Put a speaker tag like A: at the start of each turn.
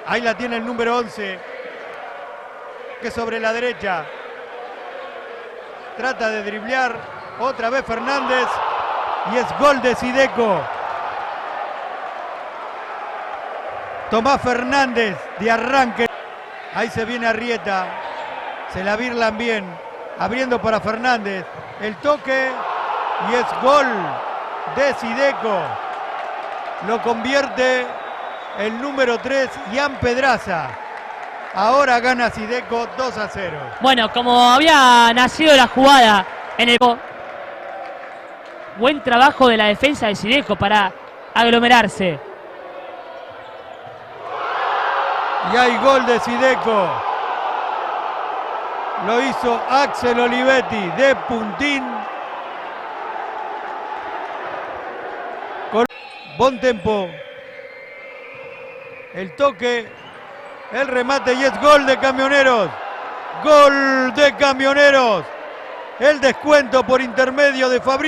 A: Ahí la tiene el número 11. Que sobre la derecha. Trata de driblear. Otra vez Fernández. Y es gol de Sideco. Tomás Fernández de arranque. Ahí se viene Arrieta. Se la birlan bien. Abriendo para Fernández. El toque. Y es gol de Sideco. Lo convierte el número 3, Ian Pedraza. Ahora gana Sideco 2-0.
B: Bueno, como había nacido la jugada en el... Buen trabajo de la defensa de Sideco para aglomerarse.
A: Y hay gol de Sideco. Lo hizo Axel Olivetti de puntín. Con buen tempo. El toque. El remate y es gol de Camioneros. Gol de Camioneros. El descuento por intermedio de Fabricio.